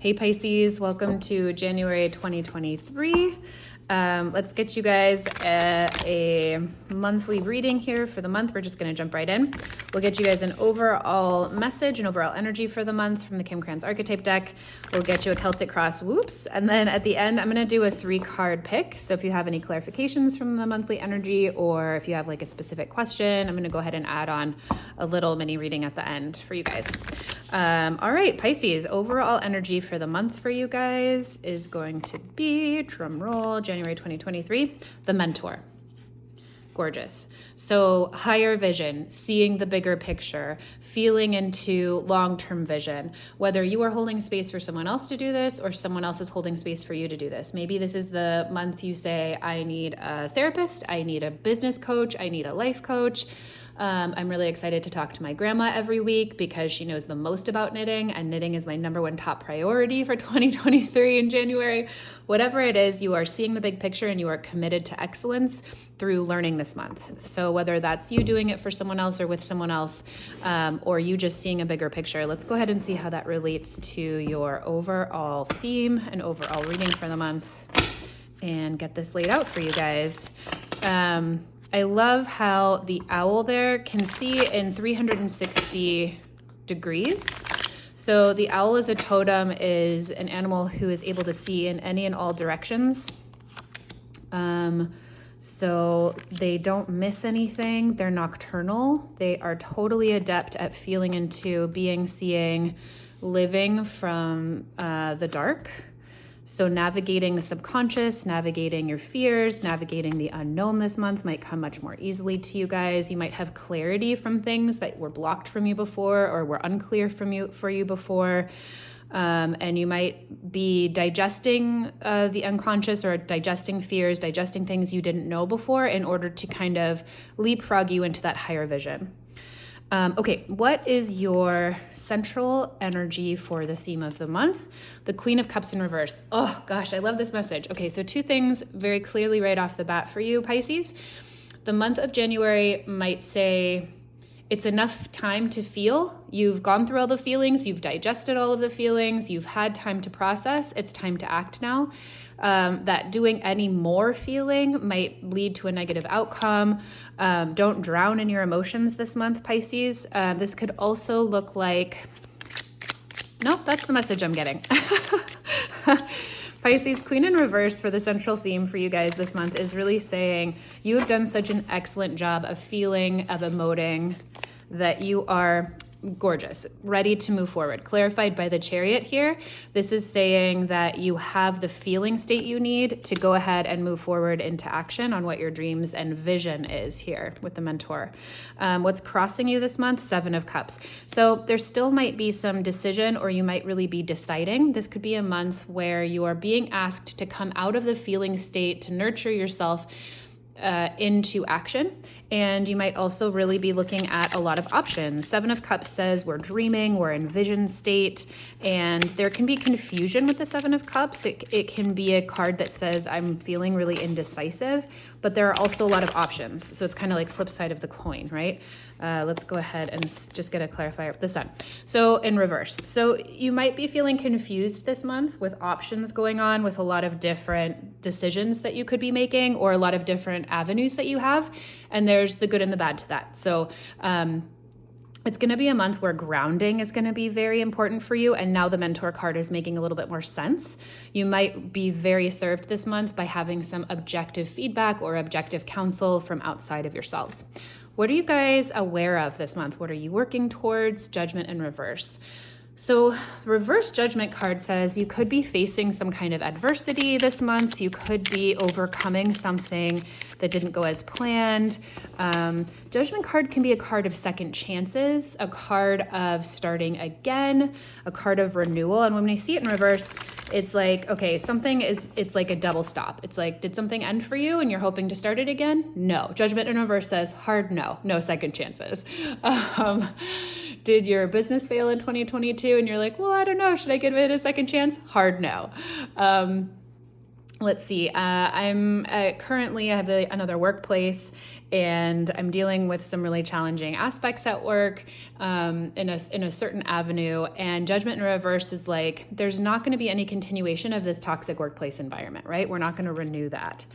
Hey Pisces, welcome to January 2023. Let's get you guys a monthly reading here for the month. We're just going to jump right in. We'll get you guys an overall message and overall energy for the month from the Kim Krans archetype deck. We'll get you a Celtic cross, whoops. And then at the end, I'm going to do a 3-card pick. So if you have any clarifications from the monthly energy, or if you have like a specific question, I'm going to go ahead and add on a little mini reading at the end for you guys. All right, Pisces, overall energy for the month for you guys is going to be, drum roll, January 2023, the Mentor. Gorgeous. So higher vision, seeing the bigger picture, feeling into long-term vision, whether you are holding space for someone else to do this or someone else is holding space for you to do this. Maybe this is the month you say, I need a therapist, I need a business coach, I need a life coach. I'm really excited to talk to my grandma every week because she knows the most about knitting, and knitting is my #1 top priority for 2023 in January. Whatever it is, you are seeing the big picture and you are committed to excellence through learning this month. So whether that's you doing it for someone else or with someone else, or you just seeing a bigger picture, let's go ahead and see how that relates to your overall theme and overall reading for the month and get this laid out for you guys. I love how the owl there can see in 360 degrees. So the owl as a totem is an animal who is able to see in any and all directions. So they don't miss anything. They're nocturnal. They are totally adept at feeling into being, seeing, living from the dark. So navigating the subconscious, navigating your fears, navigating the unknown this month might come much more easily to you guys. You might have clarity from things that were blocked from you before or were unclear for you before. And you might be digesting the unconscious or digesting fears, digesting things you didn't know before in order to kind of leapfrog you into that higher vision. Okay, what is your central energy for the theme of the month? The Queen of Cups in reverse. Oh gosh, I love this message. Okay, so 2 things very clearly right off the bat for you, Pisces. The month of January might say, it's enough time to feel. You've gone through all the feelings. You've digested all of the feelings. You've had time to process. It's time to act now. That doing any more feeling might lead to a negative outcome. Don't drown in your emotions this month, Pisces. This could also look like, nope, that's the message I'm getting. Pisces, Queen in reverse for the central theme for you guys this month is really saying you have done such an excellent job of feeling, of emoting, that you are gorgeous, ready to move forward. Clarified by the Chariot here. This is saying that you have the feeling state you need to go ahead and move forward into action on what your dreams and vision is here with the Mentor. What's crossing you this month? 7 of Cups. So there still might be some decision, or you might really be deciding. This could be a month where you are being asked to come out of the feeling state, to nurture yourself into action. And you might also really be looking at a lot of options. 7 of Cups says we're dreaming, we're in vision state, and there can be confusion with the 7 of Cups. It can be a card that says I'm feeling really indecisive, but there are also a lot of options. So it's kind of like flip side of the coin, right? Let's go ahead and just get a clarifier. The Sun. So in reverse. So you might be feeling confused this month with options going on, with a lot of different decisions that you could be making, or a lot of different avenues that you have. And there's the good and the bad to that. So it's going to be a month where grounding is going to be very important for you. And now the Mentor card is making a little bit more sense. You might be very served this month by having some objective feedback or objective counsel from outside of yourselves. What are you guys aware of this month? What are you working towards? Judgment in reverse. So the reverse Judgment card says you could be facing some kind of adversity this month. You could be overcoming something that didn't go as planned. Judgment card can be a card of second chances, a card of starting again, a card of renewal. And when I see it in reverse, it's like, okay, it's like a double stop. It's like, did something end for you and you're hoping to start it again? No. Judgment in reverse says hard no second chances. Did your business fail in 2022 and you're like, well, I don't know, should I give it a second chance? Hard no. Let's see. I'm currently, I have another workplace, and I'm dealing with some really challenging aspects at work in a certain avenue. And Judgment in reverse is like, there's not going to be any continuation of this toxic workplace environment, right? We're not going to renew that.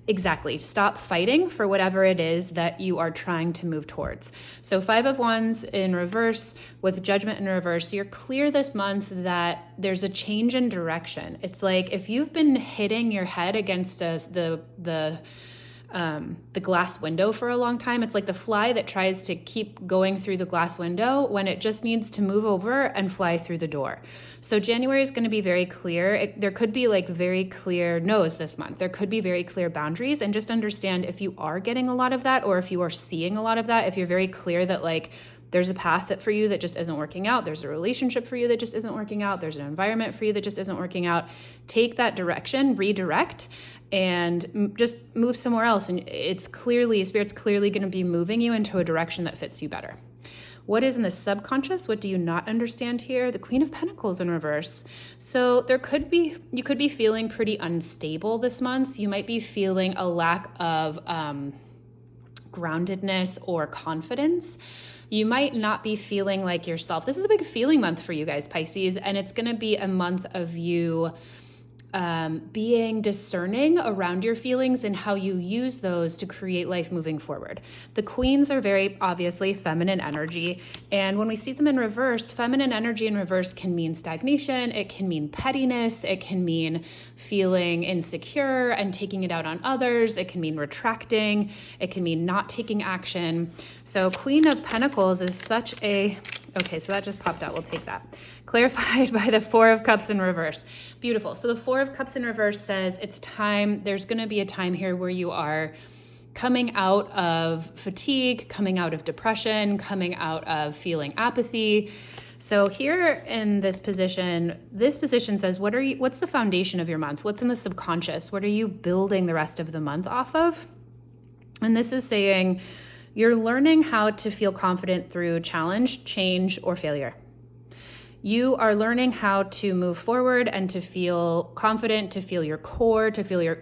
Exactly. Stop fighting for whatever it is that you are trying to move towards. So 5 of Wands in reverse with Judgment in reverse, you're clear this month that there's a change in direction. It's like if you've been hitting your head against the glass window for a long time, it's like the fly that tries to keep going through the glass window when it just needs to move over and fly through the door. So January is going to be very clear. There could be like very clear no's this month. There could be very clear boundaries, and just understand if you are getting a lot of that, or if you are seeing a lot of that, if you're very clear that like there's a path that for you that just isn't working out, there's a relationship for you that just isn't working out, there's an environment for you that just isn't working out, take that direction, redirect, and just move somewhere else. And it's clearly, Spirit's clearly going to be moving you into a direction that fits you better. What is in the subconscious? What do you not understand here? The Queen of Pentacles in reverse. So you could be feeling pretty unstable this month. You might be feeling a lack of groundedness or confidence. You might not be feeling like yourself. This is a big feeling month for you guys, Pisces, and it's going to be a month of you being discerning around your feelings and how you use those to create life moving forward. The queens are very obviously feminine energy. And when we see them in reverse, feminine energy in reverse can mean stagnation. It can mean pettiness. It can mean feeling insecure and taking it out on others. It can mean retracting. It can mean not taking action. So Queen of Pentacles is such a... Okay, so that just popped out. We'll take that. Clarified by the 4 of Cups in reverse. Beautiful. So the 4 of Cups in reverse says it's time. There's going to be a time here where you are coming out of fatigue, coming out of depression, coming out of feeling apathy. So here in this position says, what's the foundation of your month? What's in the subconscious? What are you building the rest of the month off of? And this is saying, you're learning how to feel confident through challenge, change, or failure. You are learning how to move forward and to feel confident, to feel your core,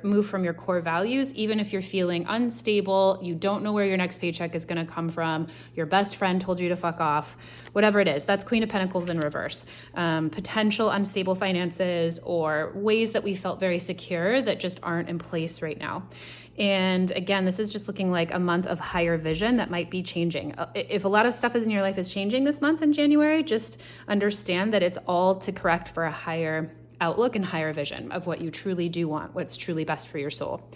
move from your core values, even if you're feeling unstable, you don't know where your next paycheck is going to come from, your best friend told you to fuck off, whatever it is. That's Queen of Pentacles in reverse. Potential unstable finances or ways that we felt very secure that just aren't in place right now. And again, this is just looking like a month of higher vision that might be changing. If a lot of stuff in your life is changing this month in January, just understand that it's all to correct for a higher outlook and higher vision of what you truly do want, what's truly best for your soul.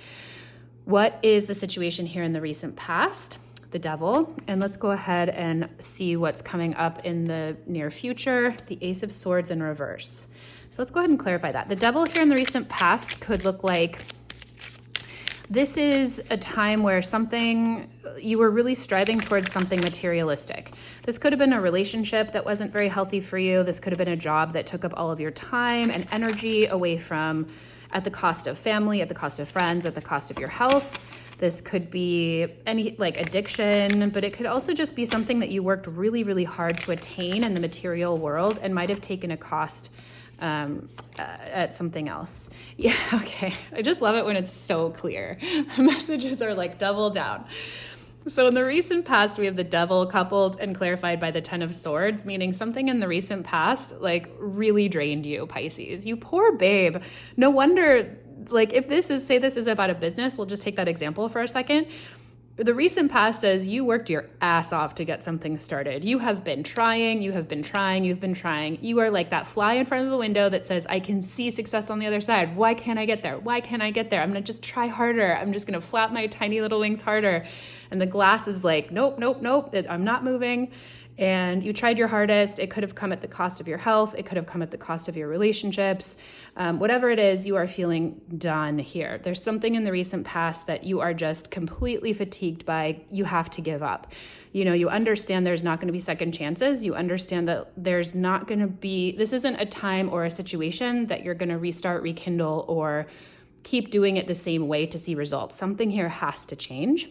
What is the situation here in the recent past? The Devil. And let's go ahead and see what's coming up in the near future. The Ace of Swords in reverse. So let's go ahead and clarify that. The Devil here in the recent past could look like, this is a time where you were really striving towards something materialistic. This could have been a relationship that wasn't very healthy for you. This could have been a job that took up all of your time and energy away from, at the cost of family, at the cost of friends, at the cost of your health. This could be any like addiction, but it could also just be something that you worked really, really hard to attain in the material world and might have taken a cost at something else. Yeah, okay. I just love it when it's so clear. The messages are like double down. So in the recent past, we have the Devil coupled and clarified by the 10 of Swords, meaning something in the recent past like really drained you, Pisces. You poor babe. No wonder, like if this is about a business, we'll just take that example for a second. The recent past says you worked your ass off to get something started. You have been trying, you've been trying. You are like that fly in front of the window that says, I can see success on the other side. Why can't I get there? Why can't I get there? I'm going to just try harder. I'm just going to flap my tiny little wings harder. And the glass is like, nope, I'm not moving. And you tried your hardest. It could have come at the cost of your health. It could have come at the cost of your relationships. Whatever it is, you are feeling done here. There's something in the recent past that you are just completely fatigued by. You have to give up. You understand there's not going to be second chances. You understand that there's not going to be, this isn't a time or a situation that you're going to restart, rekindle, or keep doing it the same way to see results. Something here has to change.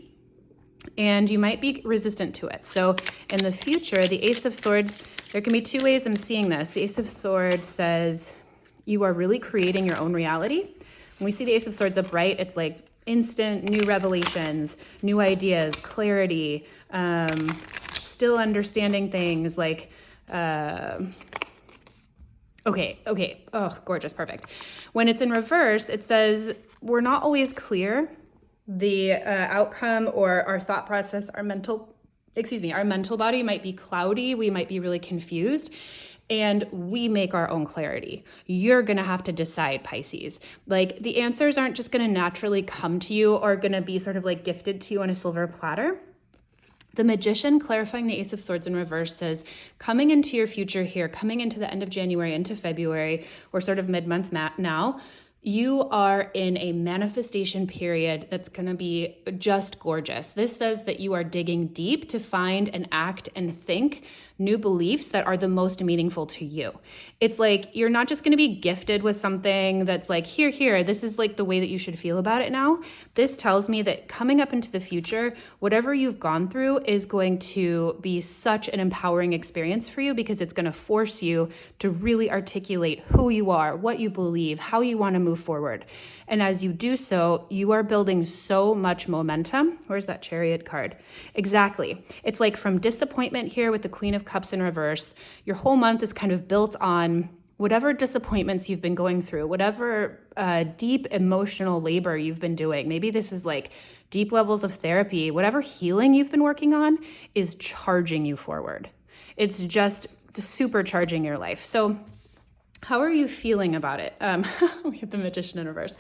And you might be resistant to it. So in the future, the Ace of Swords, there can be two ways I'm seeing this. The Ace of Swords says you are really creating your own reality. When we see the Ace of Swords upright, it's like instant new revelations, new ideas, clarity, still understanding things like, okay. Oh, gorgeous. Perfect. When it's in reverse, it says we're not always clear. The outcome or our thought process, our mental body might be cloudy. We might be really confused. And we make our own clarity. You're going to have to decide, Pisces. Like, the answers aren't just going to naturally come to you or going to be sort of like gifted to you on a silver platter. The Magician, clarifying the Ace of Swords in reverse, says, coming into your future here, coming into the end of January, into February, or sort of mid-month now, you are in a manifestation period that's going to be just gorgeous. This says that you are digging deep to find and act and think new beliefs that are the most meaningful to you. It's like you're not just going to be gifted with something that's like, here, this is like the way that you should feel about it now. This tells me that coming up into the future, whatever you've gone through is going to be such an empowering experience for you, because it's going to force you to really articulate who you are, what you believe, how you want to move forward. And as you do so, you are building so much momentum. Where's that Chariot card? Exactly. It's like from disappointment here with the Queen of Cups in reverse, your whole month is kind of built on whatever disappointments you've been going through, whatever deep emotional labor you've been doing. Maybe this is like deep levels of therapy. Whatever healing you've been working on is charging you forward. It's just supercharging your life. So how are you feeling about it? We get the Magician in reverse.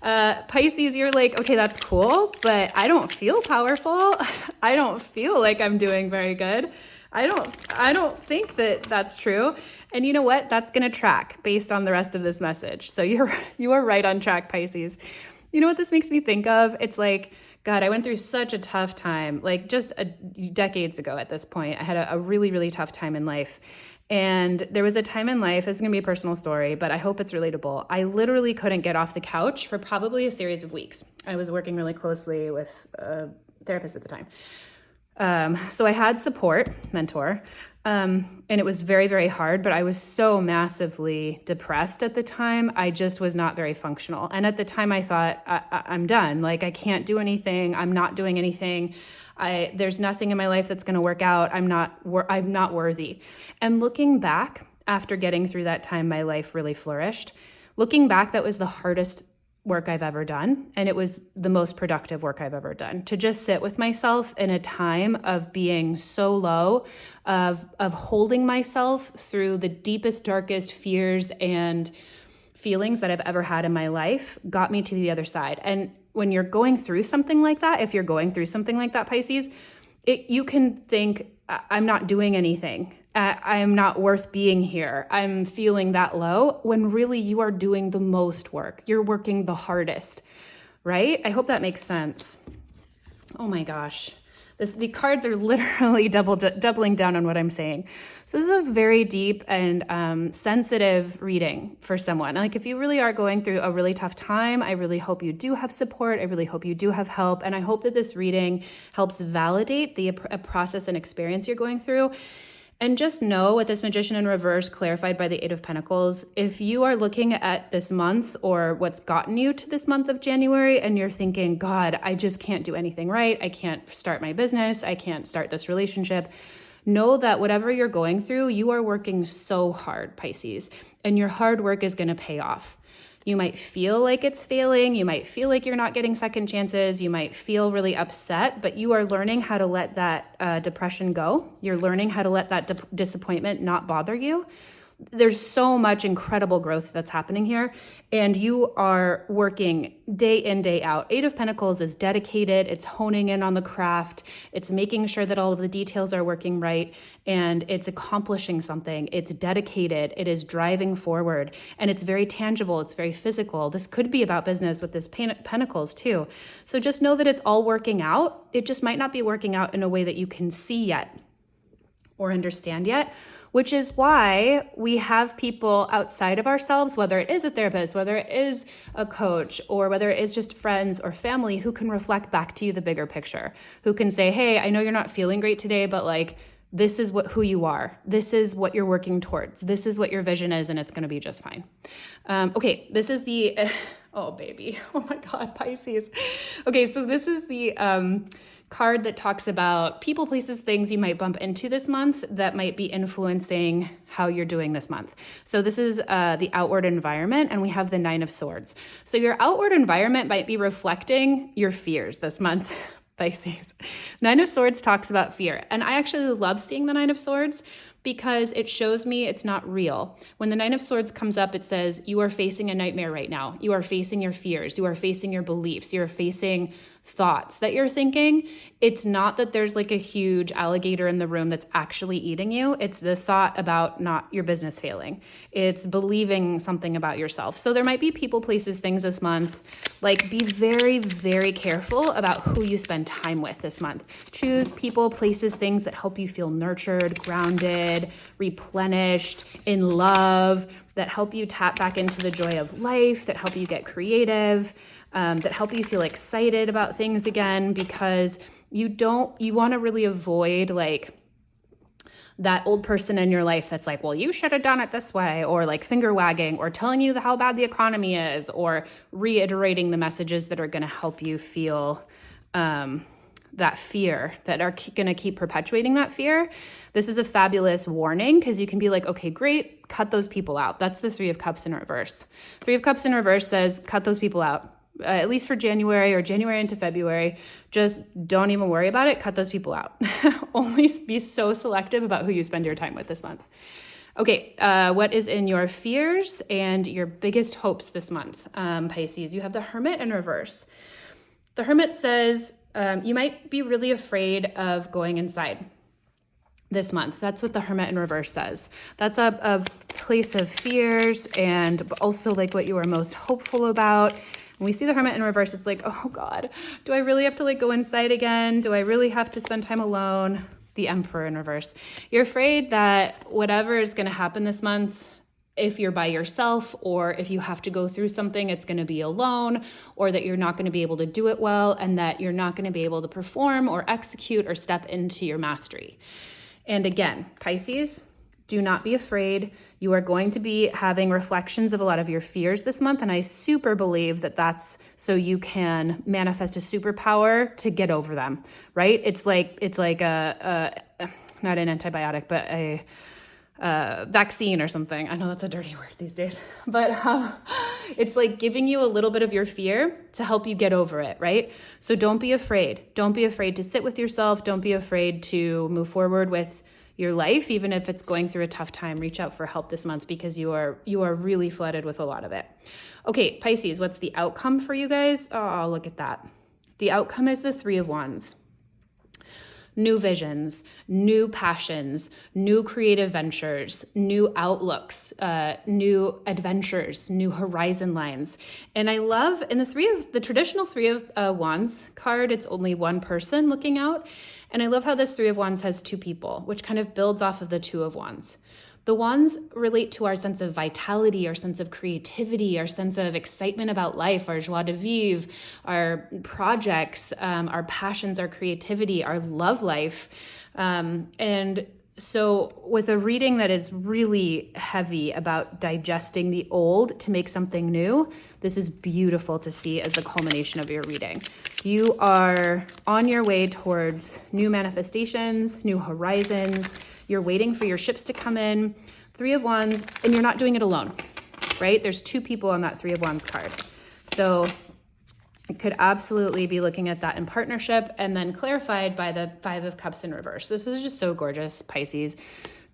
Pisces, you're like, okay, that's cool, but I don't feel powerful. I don't feel like I'm doing very good. I don't think that that's true. And you know what? That's going to track based on the rest of this message. So you are right on track, Pisces. You know what this makes me think of? It's like, God, I went through such a tough time, like just decades ago at this point. I had a really, really tough time in life. And there was a time in life, this is going to be a personal story, but I hope it's relatable. I literally couldn't get off the couch for probably a series of weeks. I was working really closely with a therapist at the time. So I had support, mentor, and it was very, very hard, but I was so massively depressed at the time. I just was not very functional. And at the time I thought, I'm done. Like, I can't do anything. I'm not doing anything. There's nothing in my life that's going to work out. I'm not worthy. And looking back, after getting through that time, my life really flourished. Looking back, that was the hardest work I've ever done. And it was the most productive work I've ever done, to just sit with myself in a time of being so low, of holding myself through the deepest, darkest fears and feelings that I've ever had in my life, got me to the other side. And when you're going through something like that, if you're going through something like that, Pisces, you can think, I'm not doing anything. I am not worth being here. I'm feeling that low, when really you are doing the most work. You're working the hardest, right? I hope that makes sense. Oh my gosh. The cards are literally doubling down on what I'm saying. So this is a very deep and sensitive reading for someone. Like, if you really are going through a really tough time, I really hope you do have support. I really hope you do have help. And I hope that this reading helps validate the process and experience you're going through. And just know, with this Magician in reverse clarified by the Eight of Pentacles, if you are looking at this month or what's gotten you to this month of January and you're thinking, God, I just can't do anything right. I can't start my business. I can't start this relationship. Know that whatever you're going through, you are working so hard, Pisces, and your hard work is going to pay off. You might feel like it's failing. You might feel like you're not getting second chances. You might feel really upset, but you are learning how to let that depression go. You're learning how to let that disappointment not bother you. There's so much incredible growth that's happening here, and you are working day in, day out. Eight of Pentacles is dedicated. It's honing in on the craft. It's making sure that all of the details are working right, and it's accomplishing something. It's dedicated. It is driving forward, and it's very tangible. It's very physical. This could be about business with this Pentacles too. So just know that it's all working out. It just might not be working out in a way that you can see yet or understand yet, which is why we have people outside of ourselves, whether it is a therapist, whether it is a coach, or whether it is just friends or family, who can reflect back to you the bigger picture, who can say, hey, I know you're not feeling great today, but like, this is who you are. This is what you're working towards. This is what your vision is, and it's going to be just fine. Okay, this is the Oh, baby. Oh my God, Pisces. Okay, so this is the card that talks about people, places, things you might bump into this month that might be influencing how you're doing this month. So this is the outward environment, and we have the Nine of Swords. So your outward environment might be reflecting your fears this month, Pisces. Nine of Swords talks about fear, and I actually love seeing the Nine of Swords because it shows me it's not real. When the Nine of Swords comes up, it says you are facing a nightmare right now. You are facing your fears. You are facing your beliefs. You are facing thoughts that you're thinking. It's not that there's like a huge alligator in the room that's actually eating you. It's the thought about not your business failing. It's believing something about yourself. So there might be people, places, things this month. Like, be very, very careful about who you spend time with this month. Choose people, places, things that help you feel nurtured, grounded, replenished, in love, that help you tap back into the joy of life, that help you get creative, that help you feel excited about things again, because you want to really avoid like that old person in your life that's like, well, you should have done it this way, or like finger wagging, or telling you how bad the economy is, or reiterating the messages that are going to help you feel that fear, that are going to keep perpetuating that fear. This is a fabulous warning because you can be like, okay, great, cut those people out. That's the Three of Cups in reverse. Three of Cups in reverse says, cut those people out. At least for January or January into February, just don't even worry about it. Cut those people out. Only be so selective about who you spend your time with this month. Okay, what is in your fears and your biggest hopes this month, Pisces? You have the Hermit in reverse. The Hermit says you might be really afraid of going inside this month. That's what the Hermit in reverse says. That's a place of fears and also like what you are most hopeful about. When we see the Hermit in reverse, it's like, oh God, do I really have to like go inside again? Do I really have to spend time alone? The Emperor in reverse. You're afraid that whatever is going to happen this month, if you're by yourself or if you have to go through something, it's going to be alone, or that you're not going to be able to do it well, and that you're not going to be able to perform or execute or step into your mastery. And again, Pisces, do not be afraid. You are going to be having reflections of a lot of your fears this month. And I super believe that that's so you can manifest a superpower to get over them, right? It's like a not an antibiotic, but a vaccine or something. I know that's a dirty word these days, but it's like giving you a little bit of your fear to help you get over it, right? So don't be afraid. Don't be afraid to sit with yourself. Don't be afraid to move forward with your life, even if it's going through a tough time. Reach out for help this month because you are really flooded with a lot of it. Okay, Pisces, what's the outcome for you guys? Oh, look at that. The outcome is the Three of Wands. New visions, new passions, new creative ventures, new outlooks, new adventures, new horizon lines. And I love in the traditional Three of Wands card, it's only one person looking out. And I love how this Three of Wands has two people, which kind of builds off of the Two of Wands. The wands relate to our sense of vitality, our sense of creativity, our sense of excitement about life, our joie de vivre, our projects, our passions, our creativity, our love life. And so with a reading that is really heavy about digesting the old to make something new, this is beautiful to see as the culmination of your reading. You are on your way towards new manifestations, new horizons. You're waiting for your ships to come in. Three of Wands, and you're not doing it alone, right? There's two people on that Three of Wands card. So you could absolutely be looking at that in partnership, and then clarified by the Five of Cups in reverse. This is just so gorgeous, Pisces.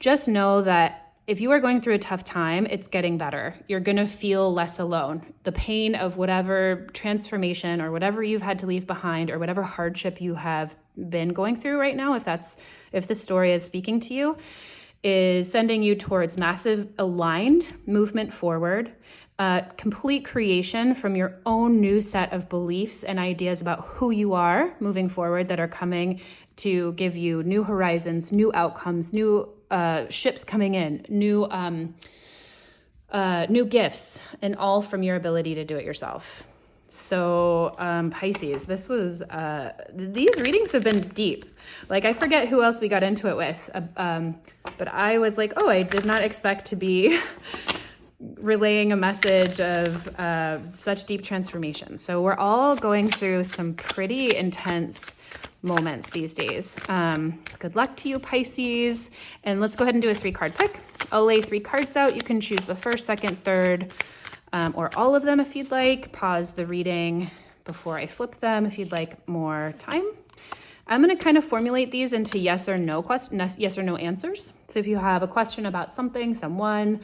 Just know that if you are going through a tough time, it's getting better. You're going to feel less alone. The pain of whatever transformation or whatever you've had to leave behind or whatever hardship you have been going through right now, if this story is speaking to you, is sending you towards massive aligned movement forward, complete creation from your own new set of beliefs and ideas about who you are moving forward that are coming to give you new horizons, new outcomes, new ships coming in, new gifts, and all from your ability to do it yourself. So Pisces, this was, these readings have been deep. Like, I forget who else we got into it with, but I was like, oh, I did not expect to be relaying a message of such deep transformation. So we're all going through some pretty intense moments these days. Good luck to you, Pisces. And let's go ahead and do a 3-card pick. I'll lay 3 cards out. You can choose the first, second, third, or all of them if you'd like. Pause the reading before I flip them if you'd like more time. I'm going to kind of formulate these into yes or no answers. So if you have a question about something, someone,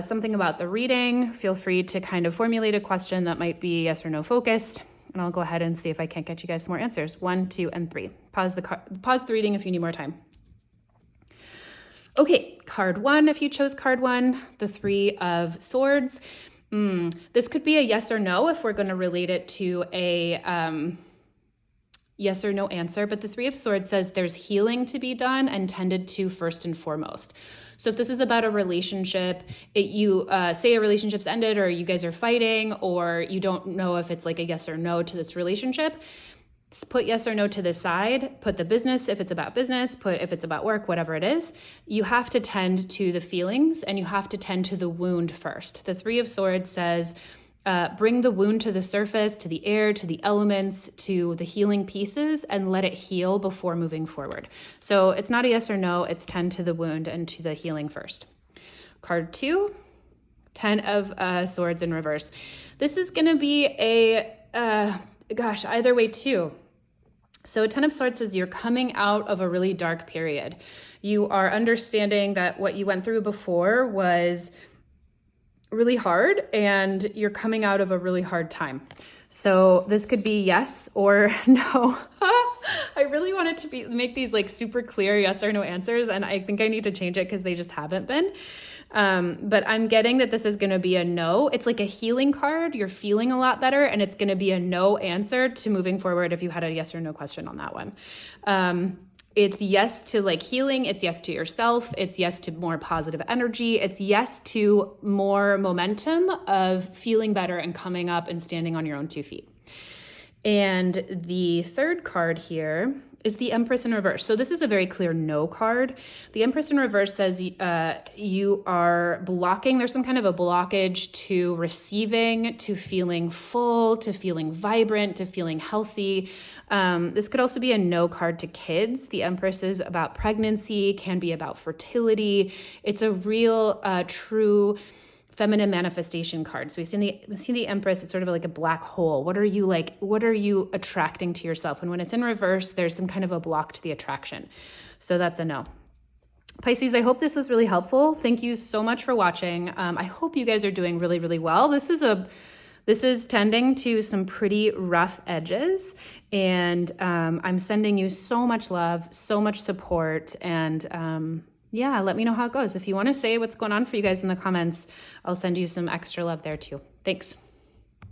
something about the reading, feel free to kind of formulate a question that might be yes or no focused. And I'll go ahead and see if I can't get you guys some more answers. 1, 2, and 3. Pause the reading if you need more time. Okay, card 1, if you chose card 1, the 3 of Swords. This could be a yes or no if we're going to relate it to a yes or no answer, but the 3 of Swords says there's healing to be done and tended to first and foremost. So if this is about a relationship, you say a relationship's ended or you guys are fighting or you don't know if it's like a yes or no to this relationship, put yes or no to the side, put the business, if it's about business, put if it's about work, whatever it is, you have to tend to the feelings and you have to tend to the wound first. The 3 of Swords says, bring the wound to the surface, to the air, to the elements, to the healing pieces, and let it heal before moving forward. So it's not a yes or no, it's tend to the wound and to the healing first. Card 2, 10 of Swords in reverse. This is going to be either way too. So 10 of Swords says you're coming out of a really dark period. You are understanding that what you went through before was really hard and you're coming out of a really hard time. So this could be yes or no. I really wanted to make these like super clear yes or no answers, and I think I need to change it because they just haven't been. But I'm getting that this is going to be a no. It's like a healing card. You're feeling a lot better, and it's going to be a no answer to moving forward if you had a yes or no question on that one. It's yes to like healing. It's yes to yourself. It's yes to more positive energy. It's yes to more momentum of feeling better and coming up and standing on your own 2 feet. And the 3rd card here is the Empress in reverse. So this is a very clear no card. The Empress in reverse says you are blocking. There's some kind of a blockage to receiving, to feeling full, to feeling vibrant, to feeling healthy. This could also be a no card to kids. The Empress is about pregnancy, can be about fertility. It's a real, true feminine manifestation card. So we see the Empress, it's sort of like a black hole. What are you attracting to yourself? And when it's in reverse, there's some kind of a block to the attraction. So that's a no. Pisces, I hope this was really helpful. Thank you so much for watching. I hope you guys are doing really, really well. This is tending to some pretty rough edges, and I'm sending you so much love, so much support, and yeah, let me know how it goes. If you want to say what's going on for you guys in the comments, I'll send you some extra love there too. Thanks.